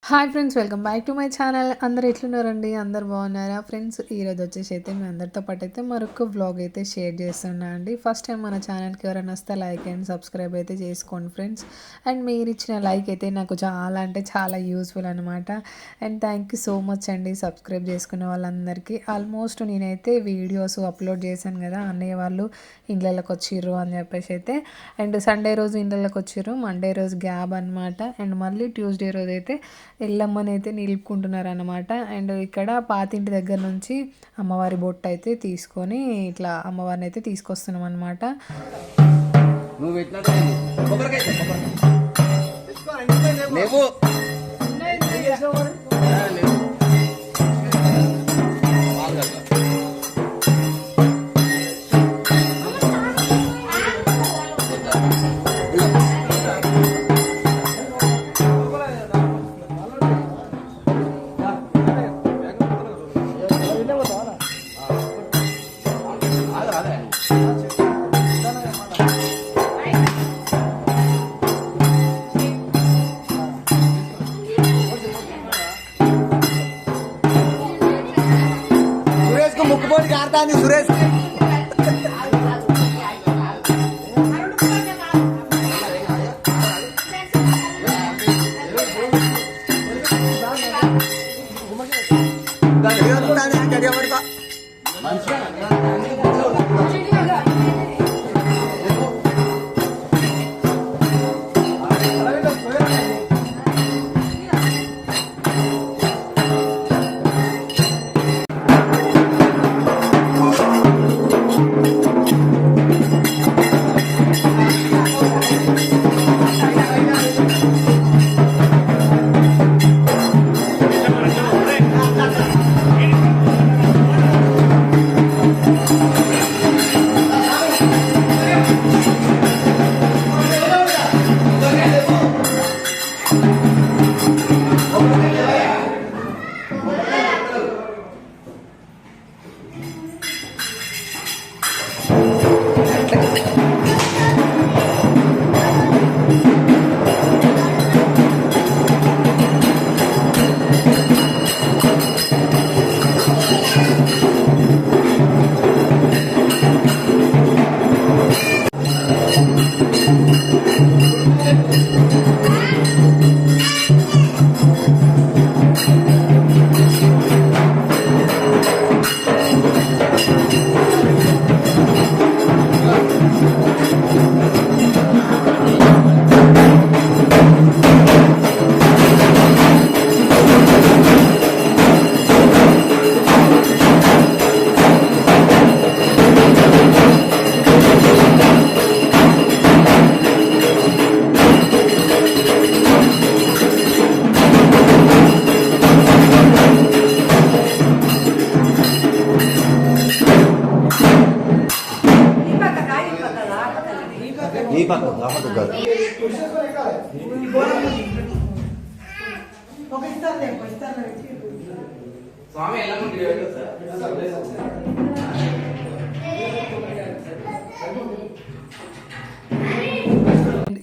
Hi friends, welcome back to my channel. అందరు ఎట్లున్నారండి? అందరు బాగున్నారా ఫ్రెండ్స్? ఈరోజు వచ్చేసి అయితే మీ అందరితో పాటు అయితే మరొక వ్లాగ్ అయితే షేర్ చేస్తున్నా అండి. ఫస్ట్ టైం మన ఛానల్కి ఎవరైనా వస్తే లైక్ అండ్ సబ్స్క్రైబ్ అయితే చేసుకోండి ఫ్రెండ్స్. అండ్ మీరు ఇచ్చిన లైక్ అయితే నాకు చాలా అంటే చాలా యూస్ఫుల్ అనమాట. And thank you so much అండి సబ్స్క్రైబ్ చేసుకునే వాళ్ళందరికీ. ఆల్మోస్ట్ నేనైతే వీడియోస్ అప్లోడ్ చేశాను కదా, అన్నయ్య వాళ్ళు ఇండ్లలోకి వచ్చిర్రు అని చెప్పేసి అయితే. అండ్ సండే రోజు ఇండ్లలోకి వచ్చిర్రు, మండే రోజు గ్యాబ్ అనమాట. అండ్ మళ్ళీ ట్యూస్డే రోజు అయితే ఎల్లమ్మని అయితే నిలుపుకుంటున్నారు అనమాట. అండ్ ఇక్కడ పాతింటి దగ్గర నుంచి అమ్మవారి బొట్టు అయితే తీసుకొని ఇట్లా అమ్మవారిని అయితే తీసుకొస్తున్నాం అనమాట. ముక్కుపోటు కారుతాంది సురేష్.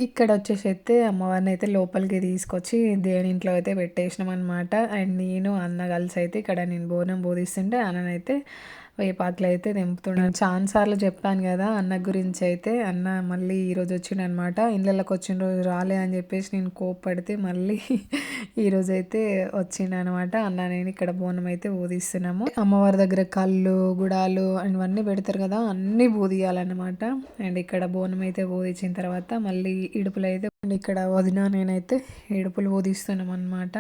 ఇక్కడ వచ్చేసి అయితే అమ్మవారిని అయితే లోపలికి తీసుకొచ్చి దేవుని ఇంట్లో అయితే పెట్టేసినాం అనమాట. అండ్ నేను అన్న కలిసి అయితే ఇక్కడ నేను బోనం బోధిస్తుంటే అన్ననైతే వేపాకులు అయితే తెంపుతున్నాను. చాలా సార్లు చెప్పాను కదా అన్న గురించి అయితే. అన్న మళ్ళీ ఈరోజు వచ్చిండు అనమాట. ఇళ్ళకి వచ్చిన రోజు రాలే అని చెప్పేసి నేను కోప్పడితే మళ్ళీ ఈరోజు అయితే వచ్చిండు అనమాట. అన్న నేను ఇక్కడ బోనం అయితే ఊదిస్తున్నాము. అమ్మవారి దగ్గర కళ్ళు గుడాలు ఇవన్నీ పెడతారు కదా, అన్నీ బూదియాలన్నమాట. అండ్ ఇక్కడ బోనం అయితే ఊదించిన తర్వాత మళ్ళీ ఇడుపులు అయితే ఇక్కడ వదిన నేనైతే ఇడుపులు ఊదిస్తున్నాం అనమాట.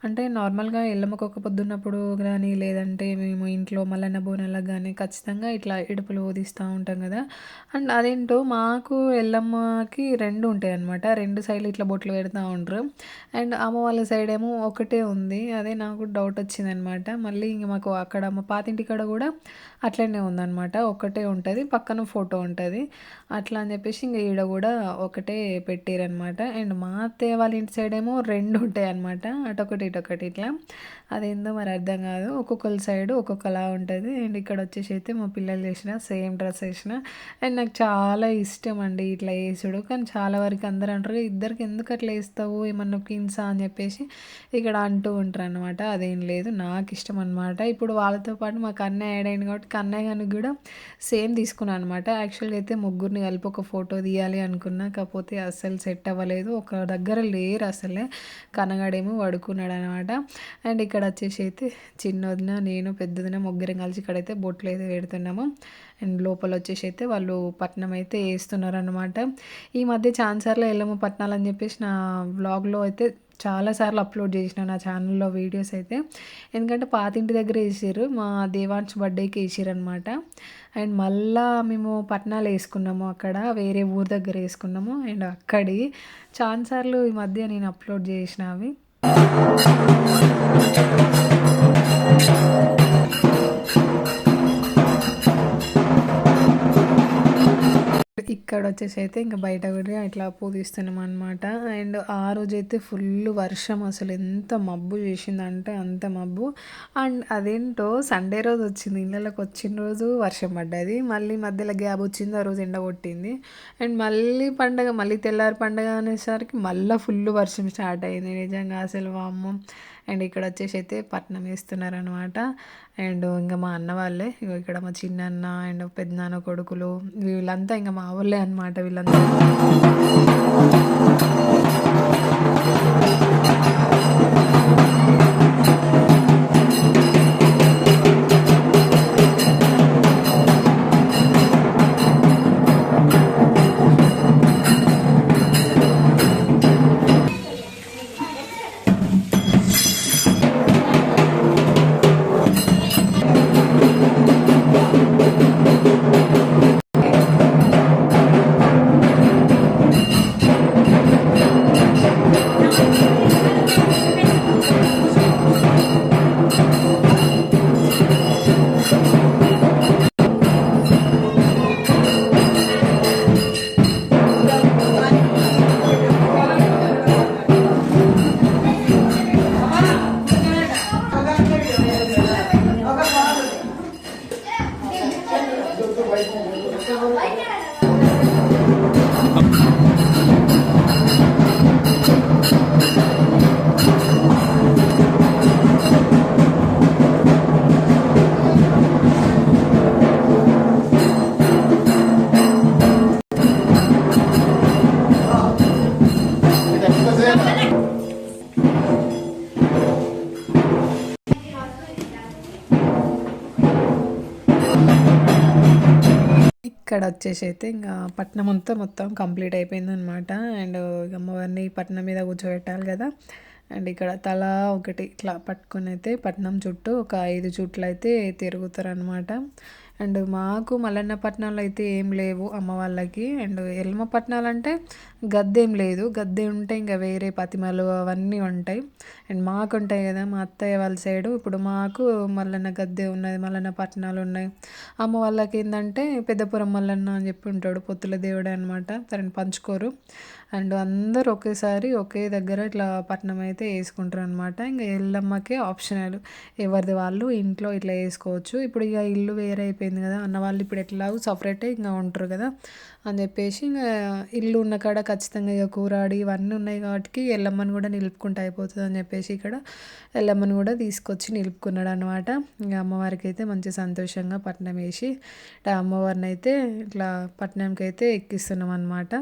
అంటే నార్మల్గా ఎల్లమ్మకు ఒక పొద్దున్నప్పుడు కానీ లేదంటే మేము ఇంట్లో మల్లన్న బోనాలకు కానీ ఖచ్చితంగా ఇట్లా ఇడుపులు ఊదిస్తూ ఉంటాం కదా. అండ్ అదేంటో మాకు ఎల్లమ్మకి రెండు ఉంటాయి అనమాట. రెండు సైడ్లు ఇట్లా బొట్లు పెడతా ఉంటారు. అండ్ అమ్మ వాళ్ళ సైడ్ ఏమో ఒకటే ఉంది. అదే నాకు డౌట్ వచ్చిందనమాట. మళ్ళీ ఇంక మాకు అక్కడ మా పాతింటి కాడ కూడా అట్లనే ఉందన్నమాట. ఒకటే ఉంటుంది, పక్కన ఫోటో ఉంటుంది. అట్లా అని చెప్పేసి ఇంక ఈడ కూడా ఒకటే పెట్టారనమాట. అండ్ మా అత్తయ్య వాళ్ళ ఇంటి సైడ్ ఏమో రెండు ఉంటాయి అనమాట, అటొకటి ఇటొకటి ఇట్లా. అదేందో మరి అర్థం కాదు, ఒక్కొక్కరి సైడు ఒక్కొక్కలా ఉంటుంది. అండ్ ఇక్కడ వచ్చేసి అయితే మా పిల్లలు చేసిన సేమ్ డ్రెస్ వేసిన. అండ్ నాకు చాలా ఇష్టం అండి ఇట్లా వేసుడు. కానీ చాలా వరకు అందరూ అంటారు ఇద్దరికి ఎందుకు అట్లా వేస్తావు ఏమన్నా కిన్సా అని చెప్పేసి ఇక్కడ అంటూ ఉంటారు అనమాట. అదేం లేదు, నాకు ఇష్టం అనమాట. ఇప్పుడు వాళ్ళతో పాటు మాకు అన్నయ్య యాడ్ అయింది కాబట్టి కన్నయ్య గారికి కూడా సేమ్ తీసుకున్నాను అనమాట. యాక్చువల్గా అయితే ముగ్గురిని కలిపి ఒక ఫోటో తీయాలి అనుకున్నా, కాకపోతే అస్సలు సెట్ అవ్వలేదు. ఒక దగ్గర లేరు అసలే. కనగాడేమో పడుకున్నాడు అనమాట. అండ్ ఇక్కడ వచ్చేసి అయితే చిన్నదిన నేను పెద్దదిన ముగ్గురం కలిసి ఇక్కడైతే బొట్లు అయితే పెడుతున్నాము. అండ్ లోపల వచ్చేసి అయితే వాళ్ళు పట్నం అయితే వేస్తున్నారు అనమాట. ఈ మధ్య ఛాన్సార్లో వెళ్ళాము పట్నాలు అని చెప్పేసి నా వ్లాగ్లో అయితే చాలాసార్లు అప్లోడ్ చేసిన నా ఛానల్లో వీడియోస్ అయితే. ఎందుకంటే పాతింటి దగ్గర వేసారు, మా దేవాంశ్ బర్త్డేకి వేసారు అనమాట. అండ్ మళ్ళా మేము పట్నాలు వేసుకున్నాము, అక్కడ వేరే ఊరు దగ్గర వేసుకున్నాము. అండ్ అక్కడి ఛాన్సార్లు ఈ మధ్య నేను అప్లోడ్ చేసినవి. ఇక్కడ వచ్చేసి అయితే ఇంకా బయట కూడా ఇట్లా పూజిస్తున్నాం అనమాట. అండ్ ఆ రోజైతే ఫుల్ వర్షం, అసలు ఎంత మబ్బు చేసిందంటే అంత మబ్బు. అండ్ అదేంటో సండే రోజు వచ్చింది, ఇళ్ళకి వచ్చిన రోజు వర్షం పడ్డది, మళ్ళీ మధ్యలో గ్యాప్ వచ్చింది, ఆ రోజు ఎండ కొట్టింది. అండ్ మళ్ళీ పండగ, మళ్ళీ తెల్లారి పండగ అనేసరికి మళ్ళీ ఫుల్ వర్షం స్టార్ట్ అయింది. నిజంగా అసలు వామ్మో. అండ్ ఇక్కడ వచ్చేసి అయితే పట్నం వేస్తున్నారనమాట. అండ్ ఇంకా మా అన్న వాళ్ళే, ఇక్కడ మా చిన్నన్న అండ్ పెద్దనాన్న కొడుకులు వీళ్ళంతా ఇంకా మా వాళ్ళే అనమాట. వీళ్ళంతా ఇక్కడ వచ్చేసి అయితే ఇంకా పట్నం అంతా మొత్తం కంప్లీట్ అయిపోయింది అనమాట. అండ్ అమ్మవారిని పట్నం మీద కూర్చోబెట్టాలి కదా. అండ్ ఇక్కడ తల ఒకటి ఇట్లా పట్టుకొని అయితే పట్నం చుట్టూ ఒక 5 చుట్లు అయితే తిరుగుతారు అనమాట. అండ్ మాకు మల్లన్న పట్నాలు అయితే ఏం లేవు అమ్మ వాళ్ళకి. అండ్ ఎల్మ పట్నాలు అంటే గద్దె ఏం లేదు, గద్దె ఉంటే ఇంకా వేరే పతిమలు అవన్నీ ఉంటాయి. అండ్ మాకు ఉంటాయి కదా మా అత్తయ్య వాళ్ళ సైడు. ఇప్పుడు మాకు మల్లన్న గద్దె ఉన్నది, మల్లన్న పట్నాలు ఉన్నాయి. అమ్మ వాళ్ళకి ఏంటంటే పెద్దపురం మల్లన్న అని చెప్పి ఉంటాడు, పొత్తుల దేవుడే అనమాట. తనని పంచుకోరు. అండ్ అందరూ ఒకేసారి ఒకే దగ్గర ఇట్లా పట్నం అయితే వేసుకుంటారు అనమాట. ఇంకా ఎల్లమ్మకే ఆప్షనల్, ఎవరిది వాళ్ళు ఇంట్లో ఇట్లా వేసుకోవచ్చు. ఇప్పుడు ఇక ఇల్లు వేరే అయిపోయింది కదా, అన్న వాళ్ళు ఇప్పుడు ఎట్లాగో సపరేటే ఇంకా ఉంటారు కదా అని చెప్పేసి ఇంకా ఇల్లు ఉన్న కాడ ఖచ్చితంగా ఇక కూరాడి ఇవన్నీ ఉన్నాయి కాబట్టి ఎల్లమ్మని కూడా నిలుపుకుంటూ అయిపోతుంది అని చెప్పేసి ఇక్కడ ఎల్లమ్మని కూడా తీసుకొచ్చి నిలుపుకున్నాడు అనమాట. ఇంకా అమ్మవారికి అయితే మంచి సంతోషంగా పట్నం వేసి అమ్మవారిని అయితే ఇట్లా పట్నంకి అయితే ఎక్కిస్తున్నాం అనమాట.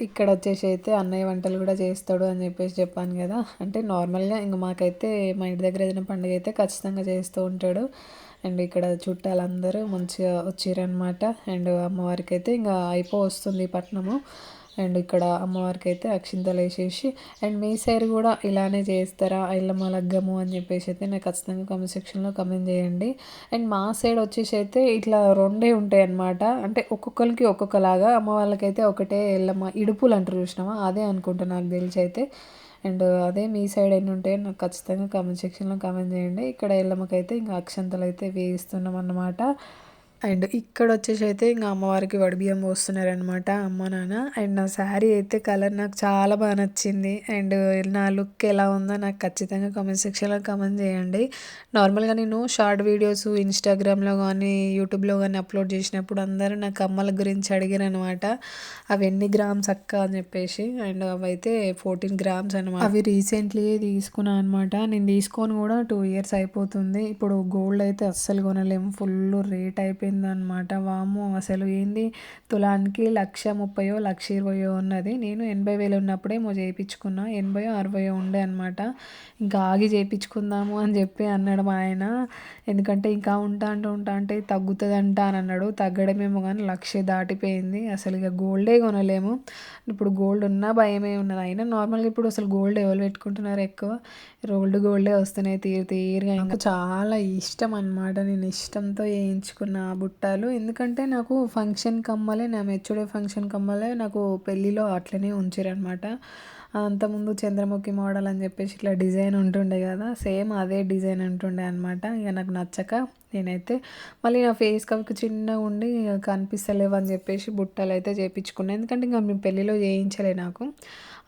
ఇక్కడ వచ్చేసి అయితే అన్నయ్య వంటలు కూడా చేస్తాడు అని చెప్పేసి చెప్పాను కదా. అంటే నార్మల్గా ఇంక మాకైతే మా ఇంటి దగ్గర ఏదైనా పండుగ అయితే ఖచ్చితంగా చేస్తూ ఉంటాడు. అండ్ ఇక్కడ చుట్టాలందరూ మంచిగా వచ్చిరనమాట. అండ్ అమ్మవారికి అయితే ఇంకా వస్తుంది పట్నము. అండ్ ఇక్కడ అమ్మవారికి అయితే అక్షింతలు వేసేసి, అండ్ మీ సైడ్ కూడా ఇలానే చేస్తారా ఎల్లమ్మ లగ్గము అని చెప్పేసి అయితే నాకు ఖచ్చితంగా కామెంట్ సెక్షన్లో కామెంట్ చేయండి. అండ్ మా సైడ్ వచ్చేసి అయితే ఇట్లా రెండే ఉంటాయి అన్నమాట. అంటే ఒక్కొక్కరికి ఒక్కొక్కలాగా. అమ్మ వాళ్ళకైతే ఒకటే ఎల్లమ్మ ఇడుపులు అంటారు చూసినామా, అదే అనుకుంటా నాకు తెలిసి అయితే. అండ్ అదే మీ సైడ్ ఎన్ని ఉంటాయో నాకు ఖచ్చితంగా కామెంట్ సెక్షన్లో కామెంట్ చేయండి. ఇక్కడ ఎల్లమ్మకైతే ఇంకా అక్షంతలు అయితే వేయిస్తున్నాం అన్నమాట. అండ్ ఇక్కడ వచ్చేసి అయితే ఇంకా అమ్మవారికి వడిబియ్యం పోస్తున్నారనమాట అమ్మ నాన్న. అండ్ నా శారీ అయితే కలర్ నాకు చాలా బాగా నచ్చింది. అండ్ నా లుక్ ఎలా ఉందో నాకు ఖచ్చితంగా కామెంట్ సెక్షన్లో కామెంట్ చేయండి. నార్మల్గా నేను షార్ట్ వీడియోస్ ఇన్స్టాగ్రామ్లో కానీ యూట్యూబ్లో కానీ అప్లోడ్ చేసినప్పుడు అందరూ నా కమ్మల గురించి అడిగారు అనమాట. అవి ఎన్ని గ్రామ్స్ అక్క అని చెప్పేసి. అండ్ అవి అయితే 14 గ్రామ్స్ అనమాట. అవి రీసెంట్లీ తీసుకున్నాను అనమాట. నేను తీసుకొని కూడా 2 years అయిపోతుంది. ఇప్పుడు గోల్డ్ అయితే అస్సలు కొనలేము, ఫుల్ రేట్ అయిపోయిందనమాట. వాము అసలు ఏంది, తులానికి 1,30,000 1,20,000 ఉన్నది. నేను 80,000 ఉన్నప్పుడేమో చేయించుకున్నా, 80 60 ఉండే అనమాట. ఇంకా ఆగి చేయించుకుందాము అని చెప్పి అన్నాడు మా ఆయన. ఎందుకంటే ఇంకా ఉంటా అంటే తగ్గుతుందంట అని అన్నాడు. తగ్గడమేమో కానీ 1,00,000 దాటిపోయింది. అసలు ఇక గోల్డే కొనలేము. ఇప్పుడు గోల్డ్ ఉన్నా భయమే ఉన్నది. అయినా నార్మల్గా ఇప్పుడు అసలు గోల్డ్ ఎవరు పెట్టుకుంటున్నారు ఎక్కువ, గోల్డే వస్తున్నాయి తీరుగా. ఇంకా చాలా ఇష్టం అనమాట. నేను ఇష్టంతో వేయించుకున్న బుట్టాలు. ఎందుకంటే నాకు ఫంక్షన్ కమ్మలే, నా మెచ్యూర్డ్ ఫంక్షన్ కమ్మలే నాకు పెళ్ళిలో అట్లనే ఉంచారనమాట. అంతకుముందు చంద్రముఖి మోడల్ అని చెప్పేసి ఇట్లా డిజైన్ ఉంటుండే కదా, సేమ్ అదే డిజైన్ ఉంటుండే అనమాట. ఇక నాకు నచ్చక నేనైతే మళ్ళీ నా ఫేస్ కవికి చిన్నగా ఉండి కనిపిస్తలేవు అని చెప్పేసి బుట్టలు అయితే చేయించుకున్నాను. ఎందుకంటే ఇంకా మేము పెళ్ళిలో చేయించలే, నాకు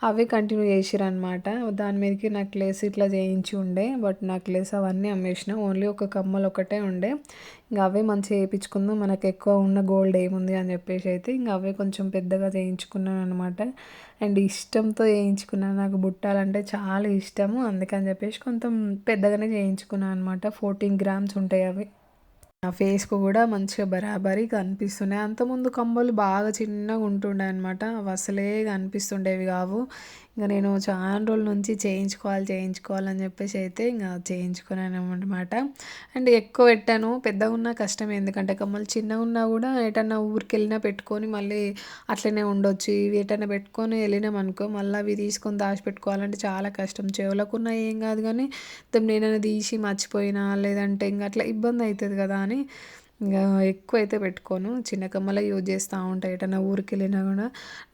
అవే కంటిన్యూ చేసిరనమాట. దాని మీదకి నెక్లెస్ ఇట్లా చేయించి ఉండే, బట్ నెక్లెస్ అవన్నీ అమ్మేసిన, ఓన్లీ ఒక కమ్మలు ఒకటే ఉండే. ఇంకా అవే మంచిగా చేయించుకుందాం, మనకు ఎక్కువ ఉన్న గోల్డ్ ఏముంది అని చెప్పేసి అయితే ఇంకా అవే కొంచెం పెద్దగా చేయించుకున్నాను అనమాట. అండ్ ఇష్టంతో చేయించుకున్నాను, నాకు బుట్టాలంటే చాలా ఇష్టము. అందుకని చెప్పేసి కొంచెం పెద్దగానే చేయించుకున్నాను అనమాట. 14 గ్రామ్స్ ఉంటాయి అవి. నా ఫేస్కు కూడా మంచిగా బరాబరి కనిపిస్తున్నాయి. అంతకుముందు కమ్మలు బాగా చిన్నగా ఉంటుండే అనమాట, అవి అసలే కనిపిస్తుండేవి కావు. ఇంకా నేను చాలా రోజుల నుంచి చేయించుకోవాలని చెప్పేసి అయితే ఇంకా చేయించుకున్నాను అనమాట. అండ్ ఎక్కువ పెట్టాను, పెద్దగా ఉన్నా కష్టమే. ఎందుకంటే కమ్మలు చిన్నగా ఉన్నా కూడా ఎటన్నా ఊరికి వెళ్ళినా పెట్టుకొని మళ్ళీ అట్లనే ఉండొచ్చు. ఇవి ఎటన్నా పెట్టుకొని వెళ్ళినాం అనుకో, మళ్ళీ అవి తీసుకొని దాచిపెట్టుకోవాలంటే చాలా కష్టం. చెవులకున్నా ఏం కాదు కానీ నేనైనా తీసి మర్చిపోయినా లేదంటే ఇంకా అట్లా ఇబ్బంది అవుతుంది కదా అని ఇంకా ఎక్కువ అయితే పెట్టుకోను. చిన్న కమ్మలే యూజ్ చేస్తూ ఉంటాయి. ఎటన్నా ఊరికి వెళ్ళినా కూడా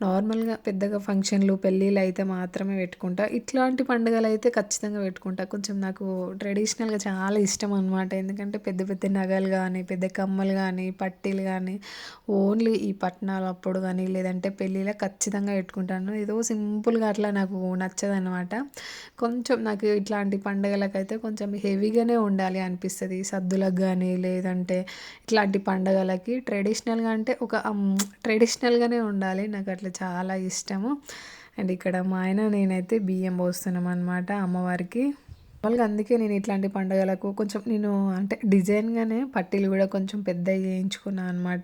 నార్మల్గా పెద్దగా ఫంక్షన్లు పెళ్ళిళ్ళు అయితే మాత్రమే పెట్టుకుంటా. ఇట్లాంటి పండుగలు అయితే ఖచ్చితంగా పెట్టుకుంటా. కొంచెం నాకు ట్రెడిషనల్గా చాలా ఇష్టం అనమాట. ఎందుకంటే పెద్ద పెద్ద నగలు కానీ పెద్ద కమ్మలు కానీ పట్టీలు కానీ ఓన్లీ ఈ పట్నాలు అప్పుడు కానీ లేదంటే పెళ్ళిలో ఖచ్చితంగా పెట్టుకుంటాను. ఏదో సింపుల్గా అట్లా నాకు నచ్చదనమాట. కొంచెం నాకు ఇట్లాంటి పండుగలకైతే కొంచెం హెవీగానే ఉండాలి అనిపిస్తుంది. సద్దులకు కానీ లేదంటే ఇట్లాంటి పండుగలకి ట్రెడిషనల్గా అంటే ఒక ట్రెడిషనల్గానే ఉండాలి. నాకు అట్లా చాలా ఇష్టము. అండ్ ఇక్కడ మా ఆయన నేనైతే బియ్యం పోస్తున్నాం అనమాట అమ్మవారికి. నార్మల్‌గా అందుకే నేను ఇట్లాంటి పండుగలకు కొంచెం నేను అంటే డిజైన్‌గానే పట్టీలు గూడా కొంచెం పెద్దయి చేయించుకున్నా అనమాట.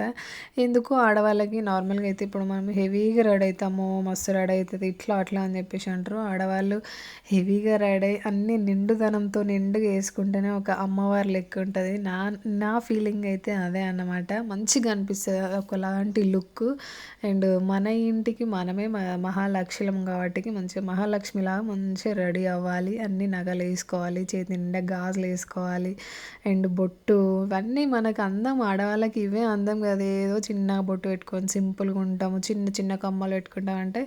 ఎందుకు ఆడవాళ్ళకి నార్మల్‌గా అయితే ఇప్పుడు మనం హెవీగా రెడీ అయితాము, మస్తు రెడీ అయితది ఇట్లా అట్లా అని చెప్పేసి అంటారు. ఆడవాళ్ళు హెవీగా రెడీ అయ్యి అన్నీ నిండుదనంతో నిండుగా యేసుకుంటేనే ఒక అమ్మవారి లెక్క ఉంటది. నా నా ఫీలింగ్ అయితే అదే అన్నమాట. మంచిగా అనిపిస్తది. ఒకలాంటి లుక్ అండ్ మన ఇంటికి మనమే మహాలక్ష్మిలం కాబట్టికి మంచిగా మహాలక్ష్మిలాగా మంచిగా రెడీ అవ్వాలి. అన్ని నగలేసుకోవాలి. చేతి నిండా గాజులేసుకోవాలి. అండ్ బొట్టు ఇవన్నీ మనకు అందం. ఆడవాళ్ళకి ఇవే అందం కదా! ఏదో చిన్నగా బొట్టు పెట్టుకొని సింపుల్‌గా ఉంటాము. చిన్న చిన్న కమ్మలు పెట్టుకుంటాం అంటే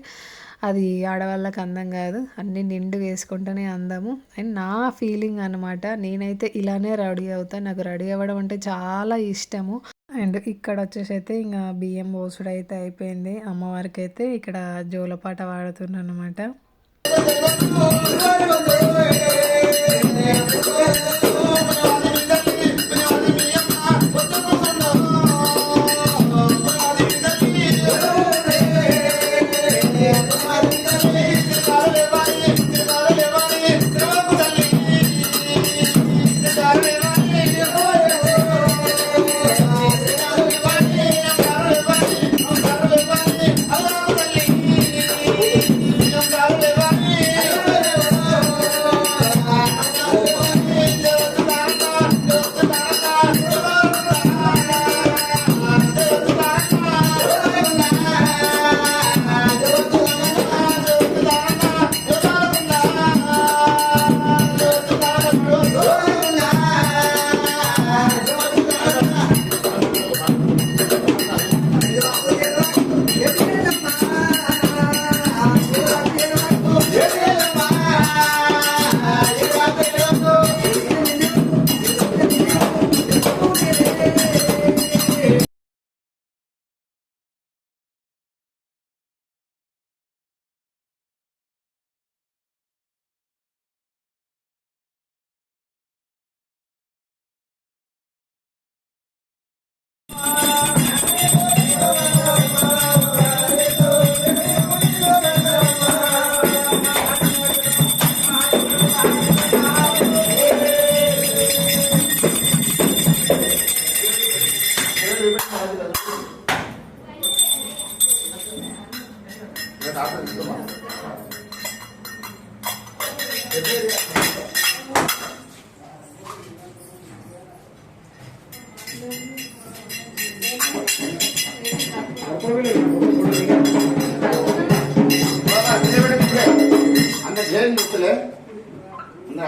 అది ఆడవాళ్ళకి అందం కాదు. అన్నీ నిండుగా వేసుకుంటేనే అందము. అండ్ నా ఫీలింగ్ అనమాట. నేనైతే ఇలానే రెడీ అవుతా. నాకు రెడీ అవ్వడం అంటే చాలా ఇష్టము. అండ్ ఇక్కడొచ్చేసైతే ఇంగ బియ్యం పోసుడయితే అయిపోయింది. అమ్మవారికైతే ఇక్కడ జోలపాట పాడుతున్నాననమాట.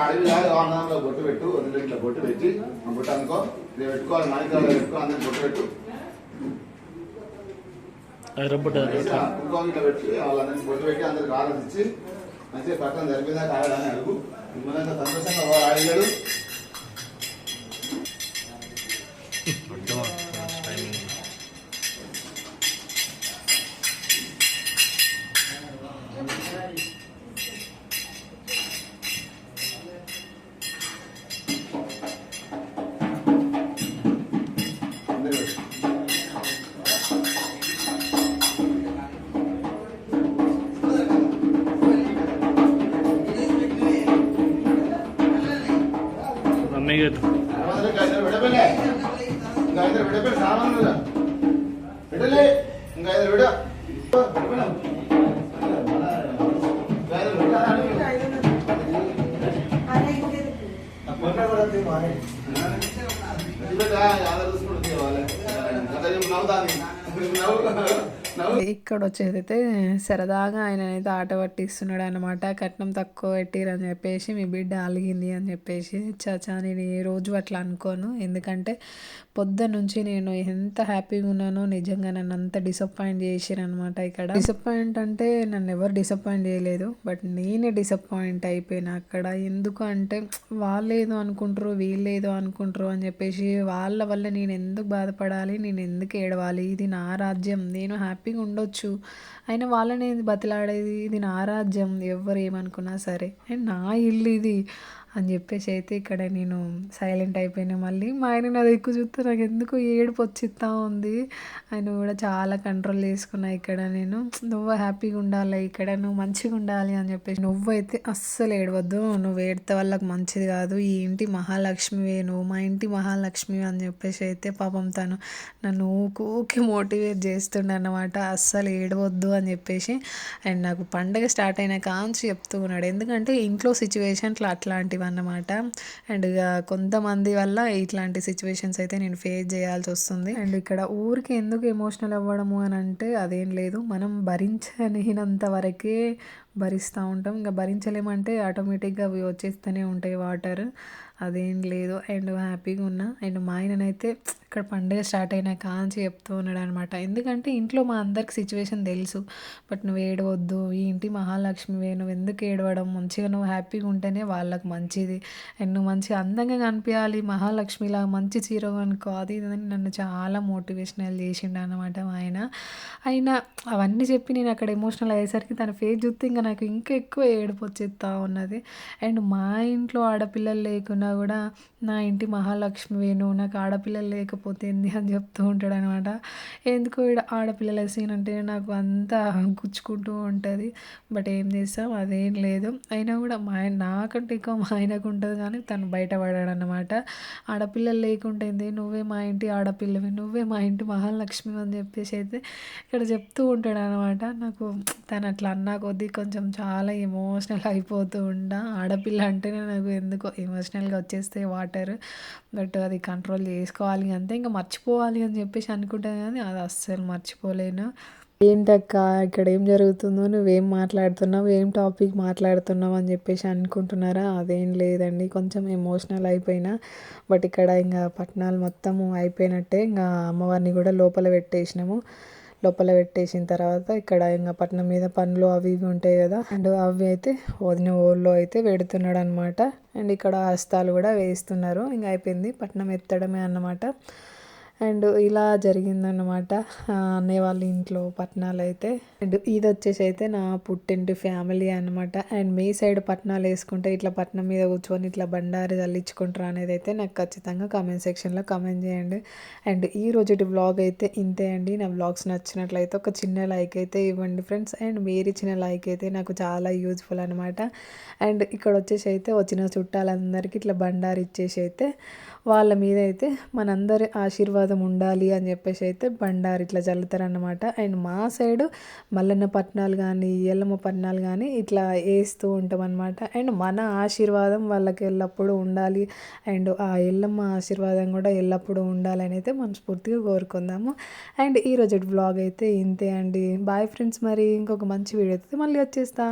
అడవిలాగా ఆనందంలో బొట్టు పెట్టు, వదిలి ఇట్లా బొట్టు పెట్టి ఆ బొట్టు అనుకో నేను పెట్టుకోవాలి, మాణిక్యాలు పెట్టుకో, అందరికి బొట్టు పెట్టు, ఇట్లా పెట్టి వాళ్ళందరికి బొట్టు పెట్టి అందరికి ఆలోచించి మంచిగా పక్కన జరిపిందా కావాలని అడుగు. మిమ్మల్ని సంతోషంగా అడిగాడు. ఇక్కడ వచ్చేదైతే సరదాగా ఆయననైతే ఆట పట్టిస్తున్నాడు అనమాట. కట్నం తక్కువ పెట్టిరని చెప్పేసి మీ బిడ్డ అలిగింది అని చెప్పేసి. చాచా నేను ఏ రోజు అట్లా అనుకోను. ఎందుకంటే పొద్దున్నుంచి నేను ఎంత హ్యాపీగా ఉన్నానో నిజంగా నన్ను అంత డిసప్పాయింట్ చేసిరనమాట ఇక్కడ. డిసప్పాయింట్ అంటే నన్ను ఎవరు డిసప్పాయింట్ చేయలేదు. బట్ నేనే డిసప్పాయింట్ అయిపోయినా అక్కడ. ఎందుకు అంటే వాళ్ళేదో అనుకుంటారు, వీళ్ళేదో అనుకుంటారు అని చెప్పేసి వాళ్ళ వల్ల నేను ఎందుకు బాధపడాలి, నేను ఎందుకు ఏడవాలి? ఇది నా రాజ్యం, నేను హ్యాపీగా ఉండొచ్చు. అయినా వాళ్ళని బతిలాడేది, ఇది నా రాజ్యం, ఎవ్వరు ఏమనుకున్నా సరే. అండ్ నా ఇల్లు ఇది. అని చెప్పేసి అయితే ఇక్కడ నేను సైలెంట్ అయిపోయినా. మళ్ళీ మా ఆయన నా దిక్కు చూస్తే నాకు ఎందుకో ఏడుపు వచ్చేస్తా ఉంది. ఆయన కూడా చాలా కంట్రోల్ చేసుకున్నా ఇక్కడ నేను. నువ్వు హ్యాపీగా ఉండాలి ఇక్కడ, నువ్వు మంచిగా ఉండాలి అని చెప్పేసి, నువ్వైతే అస్సలు ఏడవద్దు, నువ్వు ఏడితే వాళ్ళకి మంచిది కాదు, ఈ ఇంటి మహాలక్ష్మివే నువ్వు, మా ఇంటి మహాలక్ష్మి అని చెప్పేసి అయితే పాపం తను నన్ను ఊకే మోటివేట్ చేస్తుండే అన్నమాట. అస్సలు ఏడవద్దు అని చెప్పేసి. అండ్ నాకు పండగ స్టార్ట్ అయిన కాంచి చెప్తూ ఉన్నాడు. ఎందుకంటే ఇంట్లో సిచ్యువేషన్లు అట్లాంటివి అన్నమాట. అండ్ ఇక కొంతమంది వల్ల ఇట్లాంటి సిచ్యువేషన్స్ అయితే నేను ఫేస్ చేయాల్సి వస్తుంది. అండ్ ఇక్కడ ఊరికి ఎందుకు ఎమోషనల్ అవ్వడము అని అంటే అదేం లేదు, మనం భరించలేనంత వరకే భరిస్తూ ఉంటాం. ఇంకా భరించలేమంటే ఆటోమేటిక్గా అవి వచ్చేస్తూనే ఉంటాయి వాటర్, అదేం లేదు. అండ్ హ్యాపీగా ఉన్నా. అండ్ మా ఆయననైతే ఇక్కడ పండుగ స్టార్ట్ అయినా కాంచి చెప్తూ ఉన్నాడు అనమాట. ఎందుకంటే ఇంట్లో మా అందరికి సిచ్యువేషన్ తెలుసు. బట్ నువ్వు ఏడవద్దు, ఈ ఇంటి మహాలక్ష్మివే, నువ్వు ఎందుకు ఏడవడం, మంచిగా నువ్వు హ్యాపీగా ఉంటేనే వాళ్ళకి మంచిది. అండ్ నువ్వు మంచిగా అందంగా కనిపించాలి, మహాలక్ష్మిలా మంచి చీర కొనుక్కో, అది ఇది అని నన్ను చాలా మోటివేషనల్ చేసిండు అనమాట మా ఆయన. అయినా అవన్నీ చెప్పి నేను అక్కడ ఎమోషనల్ అయ్యేసరికి తన ఫేస్ చూస్తే ఇంకా నాకు ఇంకా ఎక్కువ ఏడుపు వచ్చేస్తూ ఉన్నది. అండ్ మా ఇంట్లో ఆడపిల్లలు లేకున్నా కూడా నా ఇంటి మహాలక్ష్మివే నువ్వు, నాకు ఆడపిల్లలు లేకపోతే ఏంది అని చెప్తూ ఉంటాడు అనమాట. ఎందుకో ఈడ ఆడపిల్లల సీన్ అంటే నాకు అంతా గుచ్చుకుంటూ ఉంటుంది. బట్ ఏం చేస్తాం, అదేం లేదు. అయినా కూడా మా ఆయన నాకంటే ఎక్కువ మా ఆయనకు ఉంటుంది, కానీ తను బయటపడాడు అనమాట. ఆడపిల్లలు లేకుంటే ఏంది, నువ్వే మా ఇంటి ఆడపిల్లవి, నువ్వే మా ఇంటి మహాలక్ష్మి అని చెప్పేసి అయితే ఇక్కడ చెప్తూ ఉంటాడు అనమాట. నాకు తను అట్లా అన్నా కొద్దీ కొంచెం చాలా ఎమోషనల్ అయిపోతూ ఉంటా. ఆడపిల్ల అంటేనే నాకు ఎందుకో ఎమోషనల్గా వచ్చేస్తే వాటర్. బట్ అది కంట్రోల్ చేసుకోవాలి అంతే, ఇంకా మర్చిపోవాలి అని చెప్పేసి అనుకుంటాను, కానీ అది అస్సలు మర్చిపోలేను. ఏంటక్క ఇక్కడ ఏం జరుగుతుందో, నువ్వేం మాట్లాడుతున్నావు, ఏం టాపిక్ మాట్లాడుతున్నావు అని చెప్పేసి అనుకుంటున్నారా? అదేం లేదండి, కొంచెం ఎమోషనల్ అయిపోయినా. బట్ ఇక్కడ ఇంకా పట్నాలు మొత్తము అయిపోయినట్టే. ఇంకా అమ్మవారిని కూడా లోపల పెట్టేసినాము. లోపల పెట్టేసిన తర్వాత ఇక్కడ ఇంకా పట్నం మీద పనులు అవి ఇవి ఉంటాయి కదా, అండ్ అవి అయితే వదిన ఊళ్ళో అయితే పెడుతున్నాడు అనమాట. అండ్ ఇక్కడ హస్తాలు కూడా వేస్తున్నారు. ఇంకా అయిపోయింది, పట్నం ఎత్తడమే అన్నమాట. అండ్ ఇలా జరిగిందన్నమాట అన్నయ్య వాళ్ళ ఇంట్లో పట్నాలు అయితే. అండ్ ఇది వచ్చేసి అయితే నా పుట్టింటి ఫ్యామిలీ అనమాట. అండ్ మీ సైడ్ పట్నాలు వేసుకుంటే ఇట్లా పట్నం మీద కూర్చొని ఇట్లా బండారి తల్లించుకుంటారు అనేది అయితే నాకు ఖచ్చితంగా కామెంట్ సెక్షన్లో కామెంట్ చేయండి. అండ్ ఈ రోజుటి వ్లాగ్ అయితే ఇంతే అండి. నా వ్లాగ్స్ నచ్చినట్లయితే ఒక చిన్న లైక్ అయితే ఇవ్వండి ఫ్రెండ్స్. అండ్ మీరు ఇచ్చిన లైక్ అయితే నాకు చాలా యూజ్ఫుల్ అనమాట. అండ్ ఇక్కడ వచ్చేసి అయితే వచ్చిన చుట్టాలందరికీ ఇట్లా బండారి ఇచ్చేసి అయితే వాళ్ళ మీద అయితే మనందరి ఆశీర్వాదం ఉండాలి అని చెప్పేసి అయితే బండారు ఇట్లా చల్లుతారనమాట. అండ్ మా సైడు మల్లన్న పట్నాలు కానీ ఎల్లమ్మ పట్నాలు కానీ ఇట్లా వేస్తూ ఉంటాం అనమాట. అండ్ మన ఆశీర్వాదం వాళ్ళకి ఎల్లప్పుడూ ఉండాలి, అండ్ ఆ ఎల్లమ్మ ఆశీర్వాదం కూడా ఎల్లప్పుడూ ఉండాలని అయితే మనస్ఫూర్తిగా కోరుకుందాము. అండ్ ఈరోజు వ్లాగ్ అయితే ఇంతే అండి. బాయ్ ఫ్రెండ్స్, మరి ఇంకొక మంచి వీడియో అయితే మళ్ళీ వచ్చేస్తా.